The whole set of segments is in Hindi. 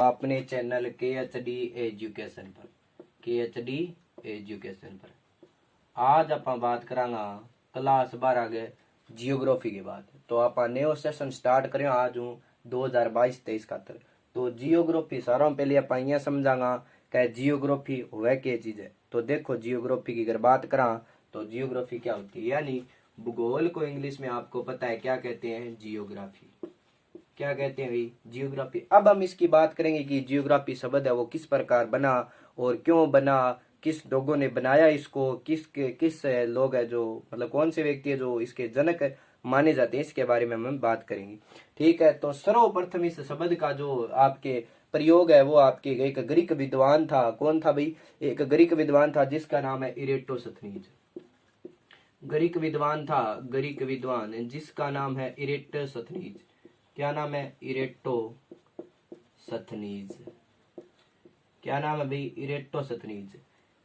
अपने चैनल KHD एजुकेशन पर आज आप बात करांगा क्लास 12 के जियोग्राफी के बाद। तो आप नयो सेशन स्टार्ट करें आज 2022-23 खातर। तो जियोग्राफी सारों पहले आप यहाँ समझांगा कि जियोग्राफी वह क्या चीज है। तो देखो जियोग्राफी की अगर बात करा तो जियोग्राफी क्या होती है, यानी भूगोल को इंग्लिश में आपको पता है क्या कहते हैं, जियोग्राफी। क्या कहते हैं भाई, जियोग्राफी। अब हम इसकी बात करेंगे कि जियोग्राफी शब्द है वो किस प्रकार बना और क्यों बना, किस लोगों ने बनाया इसको, किस लोग है जो मतलब कौन से व्यक्ति है जो इसके जनक माने जाते हैं, इसके बारे में हम बात करेंगे। ठीक है, तो सर्वप्रथम इस शब्द का जो आपके प्रयोग है वो आपके एक ग्रीक विद्वान था। कौन था भाई, एक ग्रीक विद्वान था जिसका नाम है इरेटोसथनीज। ग्रीक विद्वान था, ग्रीक विद्वान जिसका नाम है इरेटोसथनीज। क्या नाम है, इरेटोसथनीज। क्या नाम है भाई, इरेटोसथनीज।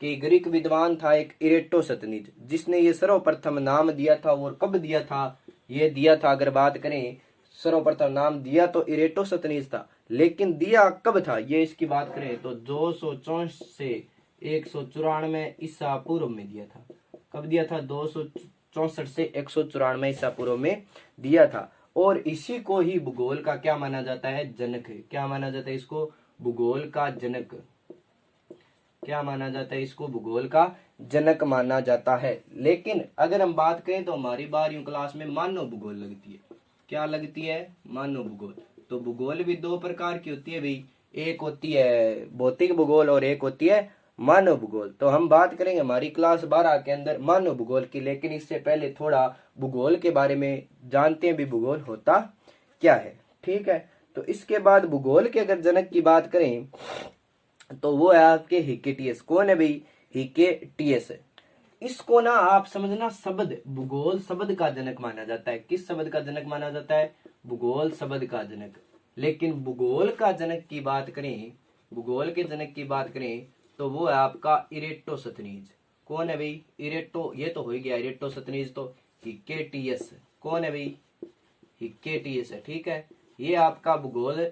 कि ग्रीक विद्वान था एक इरेटोसथनीज, जिसने ये सर्वप्रथम नाम दिया था। और कब दिया था, ये दिया था अगर बात करें सर्वप्रथम नाम दिया तो इरेटोसथनीज था, लेकिन दिया कब था ये इसकी बात करें तो 264 से 194 ईसा पूर्व में दिया था। कब दिया था, 264 से 194 ईसा पूर्व में दिया था। और इसी को ही भूगोल का क्या माना जाता है, जनक। क्या माना जाता है इसको, भूगोल का जनक। क्या माना जाता है इसको, भूगोल का जनक माना जाता है। लेकिन अगर हम बात करें तो हमारी 12वीं क्लास में मानव भूगोल लगती है। क्या लगती है, मानव भूगोल। तो भूगोल भी दो प्रकार की होती है भाई, एक होती है भौतिक भूगोल और एक होती है मानव भूगोल। तो हम बात करेंगे हमारी क्लास 12 के अंदर मानव भूगोल की, लेकिन इससे पहले थोड़ा भूगोल के बारे में जानते हैं भी, भूगोल होता क्या है। ठीक है, तो इसके बाद भूगोल के अगर जनक की बात करें तो वो है आपके हिकेटियस। कौन है भाई, हिकेटियस। इसको ना आप समझना, शब्द भूगोल शब्द का जनक माना जाता है। किस शब्द का जनक माना जाता है, भूगोल शब्द का जनक। लेकिन भूगोल का जनक की बात करें, भूगोल के जनक की बात करें तो वो है आपका इरेटोसथनीज। कौन है भाई, इरेटो, ये तो हो गया इरेटोसथनीज। तो हिकेटियस कौन है भाई, हिकेटियस है। ठीक है, ये आपका भूगोल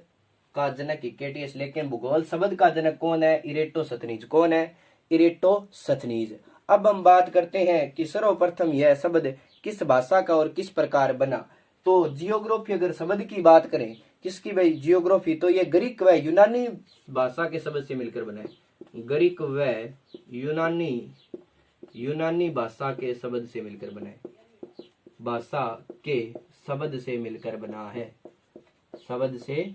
का जनक हिकेटियस। लेकिन भूगोल शब्द का जनक कौन है, इरेटोसथनीज। कौन है, इरेटोसथनीज। अब हम बात करते हैं कि सर्वप्रथम यह शब्द किस भाषा का और किस प्रकार बना। तो जियोग्राफी अगर शब्द की बात करें, किसकी भाई, जियोग्राफी, तो ये ग्रीक व यूनानी भाषा के शब्द से मिलकर बना है। ग्रीक व यूनानी भाषा के शब्द से मिलकर बना है। भाषा के शब्द से मिलकर बना है, शब्द से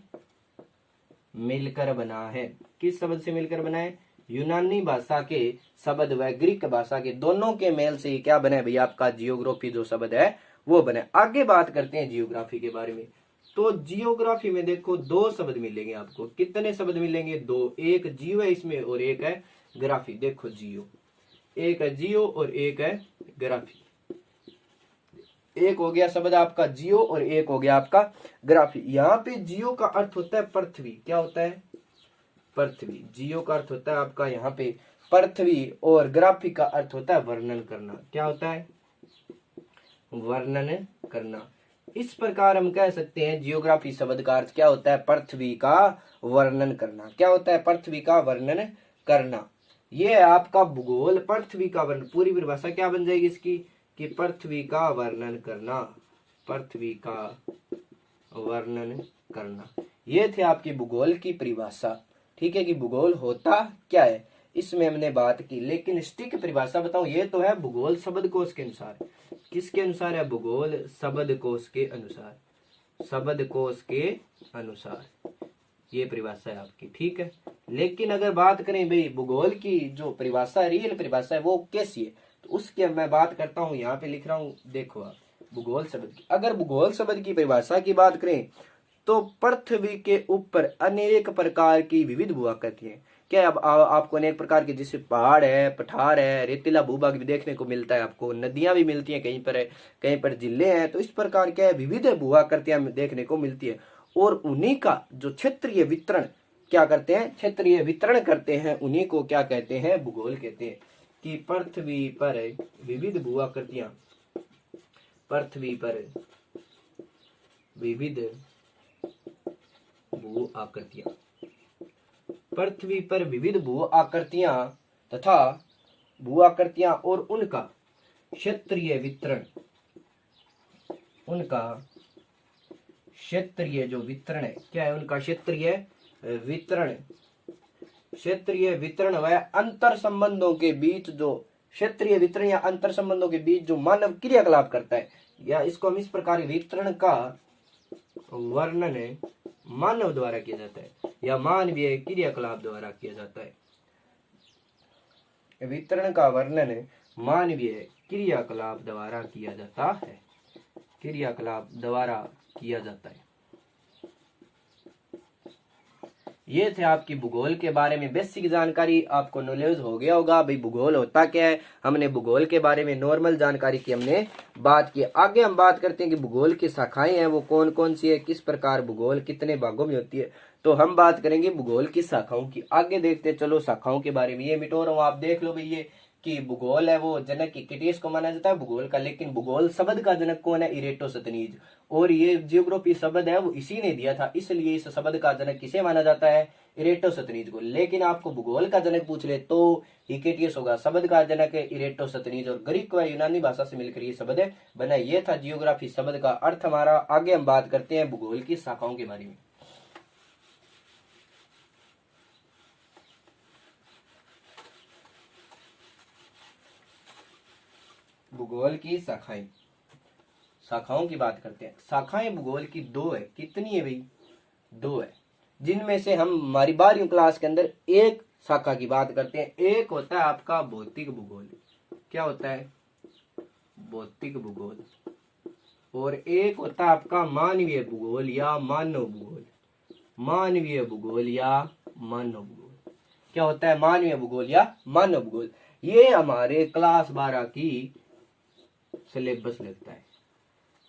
मिलकर बना है। किस शब्द से मिलकर बना है, यूनानी भाषा के शब्द व ग्रीक भाषा के दोनों के मेल से क्या बना है भैया, आपका जियोग्राफी जो शब्द है वो बना है। आगे बात करते हैं जियोग्राफी के बारे में। तो जियोग्राफी में देखो दो शब्द मिलेंगे आपको। कितने शब्द मिलेंगे, दो। एक जियो है इसमें और एक है ग्राफी। देखो जियो, एक है जियो और एक है ग्राफी। एक हो गया शब्द आपका जियो और एक हो गया आपका ग्राफी। यहाँ पे जियो का अर्थ होता है पृथ्वी। क्या होता है, पृथ्वी। जियो का अर्थ होता है आपका यहाँ पे पृथ्वी और ग्राफी का अर्थ होता है वर्णन करना। क्या होता है, वर्णन करना। इस प्रकार हम कह सकते हैं जियोग्राफी शब्द का अर्थ क्या होता है, पृथ्वी का वर्णन करना। क्या होता है, पृथ्वी का वर्णन करना। ये है आपका भूगोल, पृथ्वी का वर्णन। पूरी परिभाषा क्या बन जाएगी इसकी, कि पृथ्वी का वर्णन करना, पृथ्वी का वर्णन करना। ये थे आपकी भूगोल की परिभाषा। ठीक है, कि भूगोल होता क्या है इसमें हमने बात की। लेकिन स्टिक परिभाषा बताऊं, ये तो है भूगोल शब्दकोश के अनुसार। किसके अनुसार है, भूगोल शब्दकोश के अनुसार, शब्दकोश के अनुसार ये परिभाषा है आपकी। ठीक है, लेकिन अगर बात करें भाई भूगोल की जो परिभाषा है, रियल परिभाषा है, वो कैसी है, तो उसकी मैं बात करता हूं। यहाँ पे लिख रहा हूं, देखो आप भूगोल शब्द की। अगर भूगोल शब्द की परिभाषा की बात करें तो पृथ्वी के ऊपर अनेक प्रकार की विविध भूआकृतियां। क्या अब आपको अनेक प्रकार के, जैसे पहाड़ है, पठार है, रेतीला भूभाग भी देखने को मिलता है आपको, नदियां भी मिलती हैं, कहीं पर जिले हैं। तो इस प्रकार क्या है, विविध भूआकृतियां देखने को मिलती है। और उन्हीं का जो क्षेत्रीय वितरण क्या करते हैं, क्षेत्रीय वितरण करते हैं, उन्हीं को क्या कहते हैं, भूगोल कहते हैं। कि पृथ्वी पर विविध भूआकृतियां, पृथ्वी पर विविध भू आकृतियां, पृथ्वी पर विविध भू आकृतियां तथा भू आकृतियां और उनका क्षेत्रीय वितरण, उनका क्षेत्रीय जो वितरण है, क्या है उनका क्षेत्रीय वितरण, क्षेत्रीय वितरण व अंतर संबंधों के बीच जो क्षेत्रीय वितरण या अंतर संबंधों के बीच जो मानव क्रियाकलाप करता है, या इसको हम इस प्रकार वितरण का वर्णन मानव द्वारा किया जाता है या मानवीय क्रियाकलाप द्वारा किया जाता है। वितरण का वर्णन मानवीय क्रियाकलाप द्वारा किया जाता है, क्रियाकलाप द्वारा किया जाता है। ये थे आपकी भूगोल के बारे में बेसिक जानकारी, आपको नॉलेज हो गया होगा भाई भूगोल होता क्या है। हमने भूगोल के बारे में नॉर्मल जानकारी की हमने बात की। आगे हम बात करते हैं कि भूगोल की शाखाएं हैं वो कौन कौन सी है, किस प्रकार भूगोल कितने भागों में होती है। तो हम बात करेंगे भूगोल की शाखाओं की। आगे देखते चलो शाखाओं के बारे में। ये मिटो रहा हूं, आप देख लो भाई ये कि भूगोल है वो जनक किटियस को माना जाता है भूगोल का, लेकिन भूगोल शब्द का जनक कौन है, इरेटोस्थनीज। और ये जियोग्राफी शब्द है वो इसी ने दिया था, इसलिए इस शब्द का जनक किसे माना जाता है, इरेटोस्थनीज को। लेकिन आपको भूगोल का जनक पूछ ले तो हिकेटियस होगा, शब्द का जनक है इरेटोस्थनीज। और ग्रीक व यूनानी भाषा से मिलकर ये शब्द बना। ये था जियोग्राफी शब्द का अर्थ हमारा। आगे हम बात करते हैं भूगोल की शाखाओं के बारे में। भूगोल की शाखाएं, शाखाओं की बात करते हैं। शाखाएं भूगोल की दो है। कितनी है भाई, दो है, जिनमें से हम हमारी 12वीं क्लास के अंदर एक शाखा की बात करते हैं। एक होता है आपका भौतिक भूगोल, क्या होता है, भौतिक भूगोल। और एक होता है आपका मानवीय भूगोल या मानव भूगोल, मानवीय भूगोल या मानव भूगोल। क्या होता है, मानवीय भूगोल या मानव भूगोल। ये हमारे क्लास 12 की सिलेबस लगता है,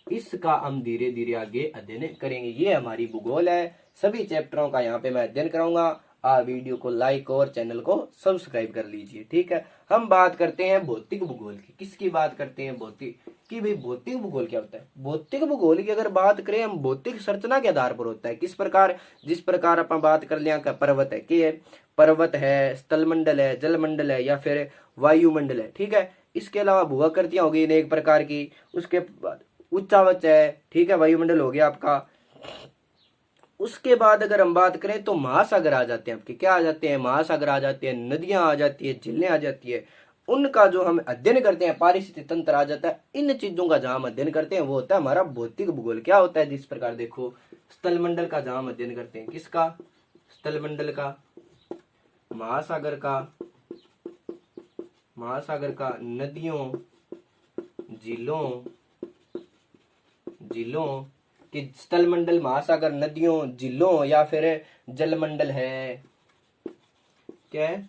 इसका हम धीरे धीरे आगे अध्ययन करेंगे। ये हमारी भूगोल है, सभी चैप्टरों का यहाँ पे मैं अध्ययन कराऊंगा। आप वीडियो को लाइक और चैनल को सब्सक्राइब कर लीजिए, ठीक है। हम बात करते हैं भौतिक भूगोल की। किसकी बात करते हैं, भौतिक की। भाई भौतिक भूगोल क्या होता है, भौतिक भूगोल की अगर बात करें हम, भौतिक संरचना के आधार पर होता है। किस प्रकार, जिस प्रकार अपन बात कर लिया का पर्वत है, कि पर्वत है, स्थलमंडल है, जलमंडल है या फिर वायुमंडल है, ठीक है। इसके अलावा भू आकृतियां होगी अनेक प्रकार की। उसके बाद उच्चावच है, ठीक है, वायुमंडल हो गया आपका। उसके बाद अगर हम बात करें तो महासागर आ जाते हैं आपके। क्या आ जाते हैं, महासागर आ जाते हैं, नदियां आ जाती है, झीलें आ जाती है। उनका जो हम अध्ययन करते हैं, पारिस्थितिक तंत्र आ जाता है। इन चीजों का जहां हम अध्ययन करते हैं वो होता है हमारा भौतिक भूगोल। क्या होता है, जिस प्रकार देखो स्थलमंडल का जहां हम अध्ययन करते हैं, किसका, स्थलमंडल का, महासागर का, महासागर का, नदियों, झीलों, झीलों कि स्थलमंडल, महासागर, नदियों, झीलों या फिर जलमंडल है, क्या है,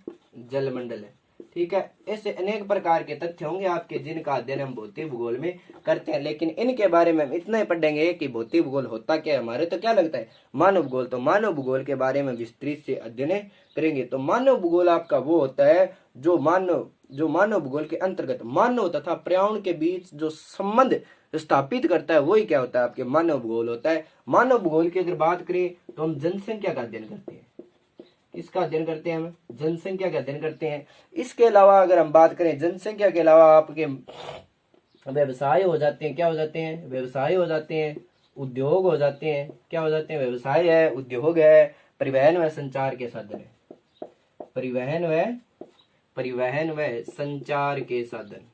जलमंडल है, ठीक है। ऐसे अनेक प्रकार के तथ्य होंगे आपके जिनका अध्ययन हम भौतिक भूगोल में करते हैं। लेकिन इनके बारे में हम इतना ही पढ़ेंगे कि भौतिक भूगोल होता क्या है। हमारे तो क्या लगता है, मानव भूगोल। तो मानव भूगोल के बारे में विस्तृत से अध्ययन करेंगे। तो मानव भूगोल आपका वो होता है जो मानव भूगोल के अंतर्गत मानव तथा पर्यावरण के बीच जो संबंध स्थापित करता है, वही क्या होता है, आपके मानव भूगोल होता है। मानव भूगोल की अगर बात करें तो हम जनसंख्या का अध्ययन करते हैं। किसका अध्ययन करते हैं, हम जनसंख्या का अध्ययन करते हैं। इसके अलावा अगर हम बात करें, जनसंख्या के अलावा आपके व्यवसाय हो जाते हैं। क्या हो जाते हैं, व्यवसाय हो जाते हैं, उद्योग हो जाते हैं। क्या हो जाते हैं, व्यवसाय है, उद्योग है, परिवहन व संचार के साधन है, परिवहन व संचार के साधन,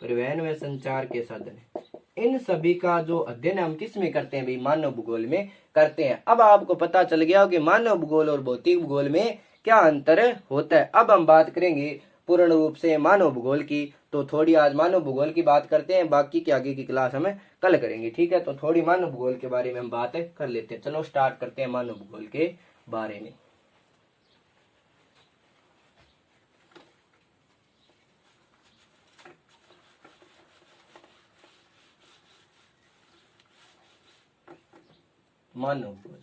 परिवहन व संचार के साधन है। इन सभी का जो अध्ययन हम किस में करते हैं भाई, मानव भूगोल में करते हैं। अब आपको पता चल गया कि मानव भूगोल और भौतिक भूगोल में क्या अंतर होता है। अब हम बात करेंगे पूर्ण रूप से मानव भूगोल की। तो थोड़ी आज मानव भूगोल की बात करते हैं, बाकी की आगे की क्लास हमें कल करेंगे, ठीक है। तो थोड़ी मानव भूगोल के बारे में हम बात कर लेते हैं। चलो स्टार्ट करते हैं मानव भूगोल के बारे में। मानव भूगोल,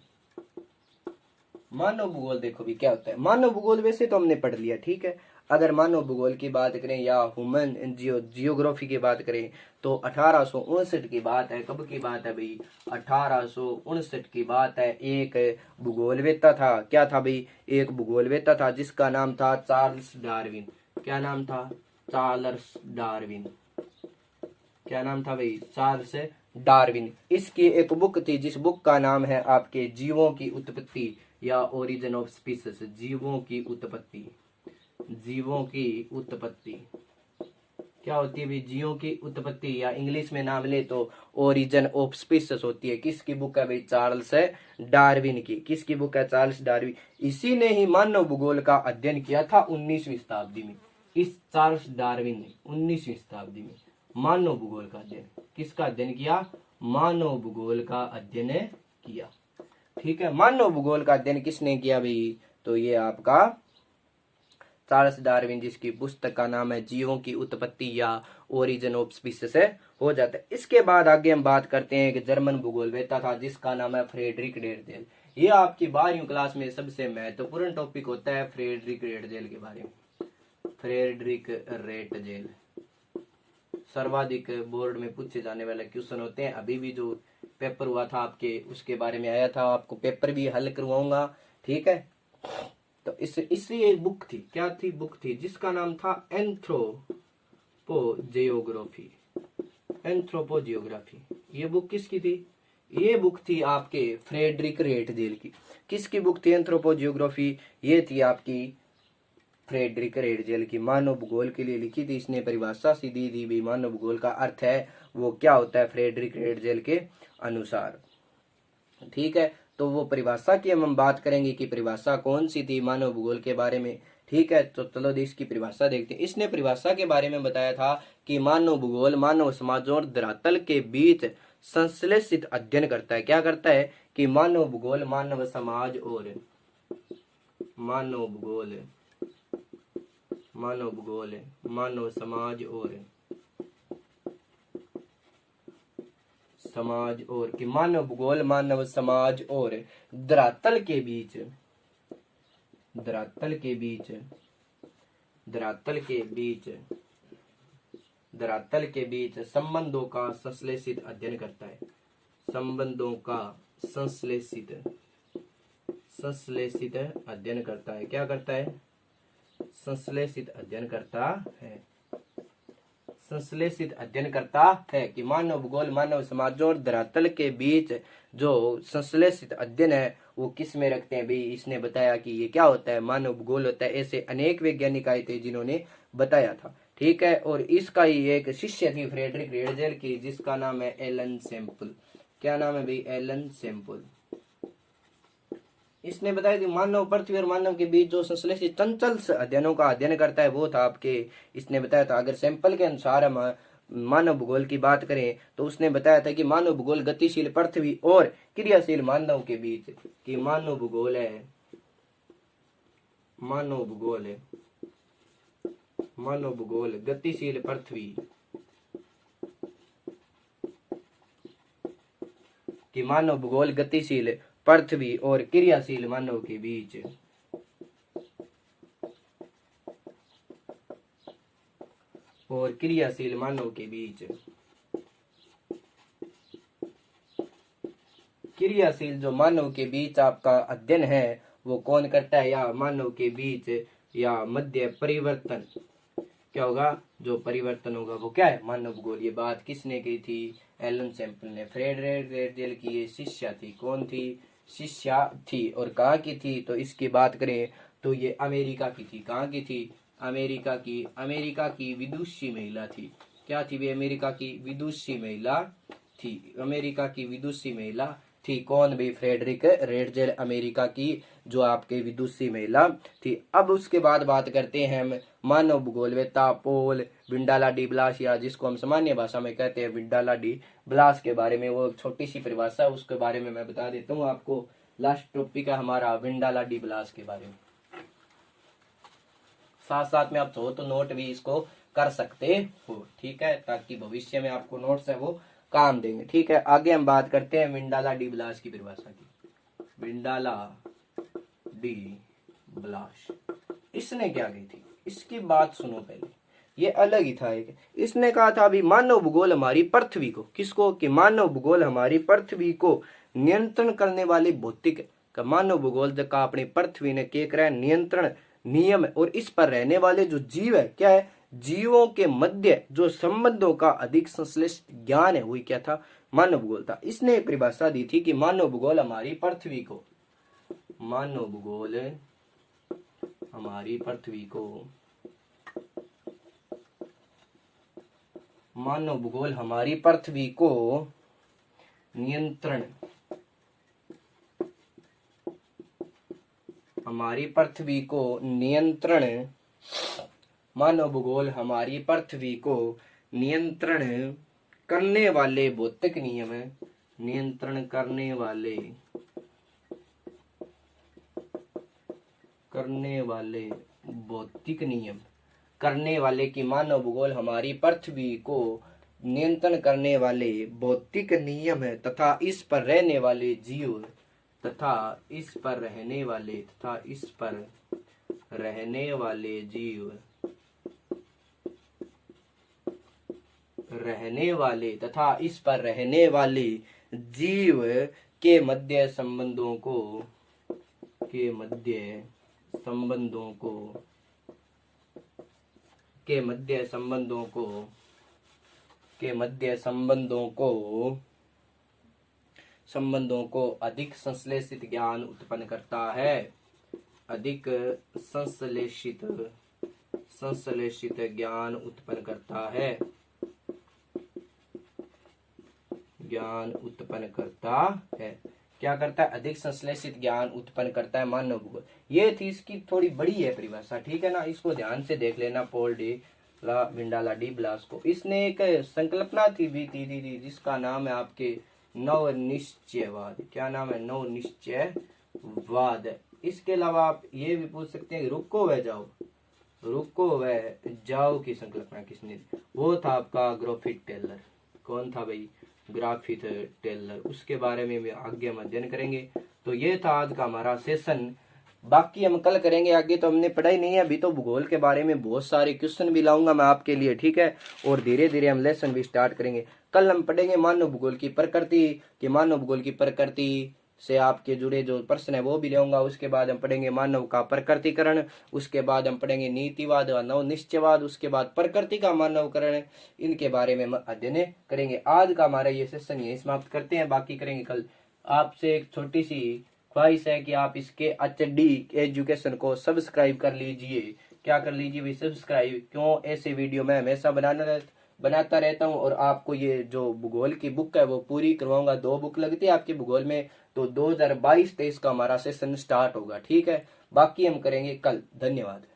मानव भूगोल देखो भी क्या होता है। मानव भूगोल वैसे तो हमने पढ़ लिया, ठीक है। अगर मानव भूगोल की बात करें या ह्यूमन जियोग्राफी की बात करें तो 1859 की बात है। कब की बात है भाई? 1859 की बात है। एक भूगोलवेत्ता था, क्या था भाई? एक भूगोलवेत्ता था जिसका नाम था चार्ल्स डार्विन। क्या नाम था? Charles Darwin. क्या नाम था भाई? Charles Darwin. इसकी एक बुक थी जिस बुक का नाम है आपके जीवों की उत्पत्ति या ओरिजिन ऑफ स्पीसीज। जीवों की उत्पत्ति। जीवों की उत्पत्ति क्या होती है भाई? जीवों की उत्पत्ति या इंग्लिश में नाम ले तो ओरिजिन ऑफ स्पीसीज होती है। किसकी बुक है भाई? चार्ल्स डार्विन की। किसकी बुक है? Charles Darwin. इसी ने ही मानव भूगोल का अध्ययन किया था 19वीं शताब्दी में। इस चार्ल्स डार्विन ने 19वीं शताब्दी में मानव भूगोल का अध्ययन, किसका अध्ययन किया? मानव भूगोल का अध्ययन किया, ठीक है। मानव भूगोल का अध्ययन किसने किया भाई? तो ये आपका चार्ल्स डार्विन, जिसकी पुस्तक का नाम है जीवों की उत्पत्ति या ओरिजिन ऑफ स्पीसीज से हो जाता है। इसके बाद आगे हम बात करते हैं एक जर्मन भूगोलवेत्ता था जिसका नाम है फ्रेडरिक रेटजेल। ये आपकी 12वीं क्लास में सबसे महत्वपूर्ण टॉपिक होता है फ्रेडरिक रेटजेल के बारे में। फ्रेडरिक रेटजेल सर्वाधिक बोर्ड में पूछे जाने वाले क्वेश्चन होते हैं। अभी भी जो पेपर हुआ था आपके उसके बारे में आया था, आपको पेपर भी हल करवाऊंगा, ठीक है। तो इससे एक बुक थी, क्या थी? बुक थी जिसका नाम था एंथ्रोपोजियोग्राफी। एंथ्रोपोजियोग्राफी। ये बुक किसकी थी? ये बुक थी आपके फ्रेडरिक रेटजेल की। किसकी बुक थी एंथ्रोपोजियोग्राफी? ये थी आपकी फ्रेडरिक रेटजेल की। मानव भूगोल के लिए लिखी थी इसने। परिभाषा सी दी थी भी मानव भूगोल का अर्थ है वो क्या होता है फ्रेडरिक रेटजेल के अनुसार, ठीक है। तो वो परिभाषा की हम बात करेंगे कि परिभाषा कौन सी थी मानव भूगोल के बारे में, ठीक है। तो चलो इसकी परिभाषा देखते हैं। इसने परिभाषा के बारे में बताया था कि मानव भूगोल मानव समाजों और धरातल के बीच संश्लेषित अध्ययन करता है। क्या करता है? कि मानव भूगोल मानव समाज और मानव भूगोल मानव समाज और कि मानव भूगोल मानव समाज और धरातल के बीच संबंधों का संश्लेषित अध्ययन करता है। संबंधों का संश्लेषित अध्ययन करता है। क्या करता है? संश्लेषित अध्ययन करता है। संश्लेषित अध्ययन करता है कि मानव भूगोल मानव समाजों और धरातल के बीच जो संश्लेषित अध्ययन है वो किस में रखते हैं भाई? इसने बताया कि ये क्या होता है? मानव भूगोल होता है। ऐसे अनेक वैज्ञानिक आए थे जिन्होंने बताया था, ठीक है। और इसका ही एक शिष्य थी फ्रेडरिक रेटजेल की जिसका नाम है एलन सैंपल। क्या नाम है भाई? Allen sample. इसने बताया कि मानव पृथ्वी और मानव के बीच जो संश्लेषित चंचल अध्ययनों का अध्ययन करता है वो था आपके, इसने बताया था। अगर सैंपल के अनुसार हम मानव भूगोल की बात करें तो उसने बताया था कि मानव भूगोल गतिशील पृथ्वी और क्रियाशील मानव के बीच कि मानव भूगोल गतिशील पृथ्वी कि मानव भूगोल गतिशील पृथ्वी और क्रियाशील मानव के बीच क्रियाशील जो मानव के बीच आपका अध्ययन है वो कौन करता है? या मानव के बीच या मध्य परिवर्तन क्या होगा? जो परिवर्तन होगा वो क्या है? मानव भूगोल। ये बात किसने की थी? एलन सैंपल ने। फ्रेडरिक रेटजेल की ये शिष्या थी। कौन थी? शिष्या थी। और कहाँ की थी? तो इसकी बात करें तो ये अमेरिका की थी। कहाँ की थी? अमेरिका की विदुषी महिला थी। क्या थी? अमेरिका की विदुषी महिला थी। कौन भी? फ्रेडरिक रेटजेल अमेरिका की जो आपके विदुषी महिला थी। अब उसके बाद बात करते हैं हम मानव भूगोलवेत्ता पॉल विंडाला डी ब्लास या जिसको हम सामान्य भाषा में कहते हैं विंडाला डी ब्लास के बारे में। वो छोटी सी परिभाषा उसके बारे में मैं बता देता हूँ आपको। लास्ट टॉपिक है हमारा विंडाला डी ब्लास के बारे में। साथ साथ में आप चाहो तो नोट भी इसको कर सकते हो, ठीक है, ताकि भविष्य में आपको नोट्स है वो काम देंगे, ठीक है। आगे हम बात करते हैं विंडाला डी ब्लास की परिभाषा की। विंडाला डी ब्लास। इसने क्या की थी, इसकी बात सुनो पहले, ये अलग ही था एक। इसने कहा था अभी मानव भूगोल हमारी पृथ्वी को, किसको, कि मानव भूगोल हमारी पृथ्वी को नियंत्रण करने वाले भौतिक का मानव भूगोल का अपनी पृथ्वी ने क्या करा, नियंत्रण नियम, और इस पर रहने वाले जो जीव है, क्या है, जीवों के मध्य जो संबंधों का अधिक संश्लिष्ट ज्ञान है, वही क्या था, मानव भूगोल था। इसने एक परिभाषा दी थी कि मानव भूगोल हमारी पृथ्वी को, मानव भूगोल हमारी पृथ्वी को, मानव भूगोल हमारी पृथ्वी को नियंत्रण, हमारी पृथ्वी को नियंत्रण, मानव भूगोल हमारी पृथ्वी को नियंत्रण करने वाले भौतिक नियम, नियंत्रण करने वाले भौतिक नियम, करने वाले की मानव भूगोल हमारी पृथ्वी को नियंत्रण करने वाले भौतिक नियम है, तथा इस पर रहने वाले जीव, तथा इस पर रहने वाले, तथा इस पर रहने वाले जीव, रहने वाले, तथा इस पर रहने वाले जीव के मध्य संबंधों को, के मध्य संबंधों को, के मध्य संबंधों को, के मध्य संबंधों को अधिक संश्लेषित ज्ञान उत्पन्न करता है, अधिक संश्लेषित ज्ञान उत्पन्न करता है, ज्ञान उत्पन्न करता है, क्या करता है, अधिक संश्लेषित ज्ञान उत्पन्न करता है मानव भूगोल। ये थी इसकी थोड़ी बड़ी है परिभाषा, ठीक है ना, इसको ध्यान से देख लेना, पॉल डी ला विंडाला डी ब्लास को। इसने एक संकल्पना थी जिसका नाम है आपके नवनिश्चयवाद। क्या नाम है, नवनिश्चयवाद। इसके अलावा आप ये भी पूछ सकते हैं रुको व जाओ, रुको व जाओ की संकल्पना किसने दी, वो था आपका ग्राफिथ टेलर। कौन था भाई, ग्राफिथ टेलर। उसके बारे में भी आगे हम अध्ययन करेंगे। तो ये था आज का हमारा सेशन, बाकी हम कल करेंगे आगे। तो हमने पढ़ाई नहीं है अभी, तो भूगोल के बारे में बहुत सारे क्वेश्चन भी लाऊंगा मैं आपके लिए, ठीक है, और धीरे धीरे हम लेसन भी स्टार्ट करेंगे। कल हम पढ़ेंगे मानव भूगोल की प्रकृति, कि मानव भूगोल की प्रकृति से आपके जुड़े जो प्रश्न है वो भी लेऊंगा। उसके बाद हम पढ़ेंगे मानव का प्रकृतिकरण, उसके बाद हम पढ़ेंगे नीतिवाद और नवनिश्चयवाद, उसके बाद प्रकृति का मानवकरण। इनके बारे में हम अध्ययन करेंगे। आज का हमारा ये सेशन यही समाप्त करते हैं, बाकी करेंगे कल। आपसे एक छोटी सी ख्वाहिश है कि आप इसके HD एजुकेशन को सब्सक्राइब कर लीजिए। क्या कर लीजिए भाई, सब्सक्राइब। क्यों, ऐसे वीडियो मैं हमेशा बनाता रहता हूँ, और आपको ये जो भूगोल की बुक है वो पूरी करवाऊंगा। 2 बुक लगती है आपके भूगोल में, तो 2022-23 का हमारा सेशन स्टार्ट होगा, ठीक है। बाकी हम करेंगे कल। धन्यवाद।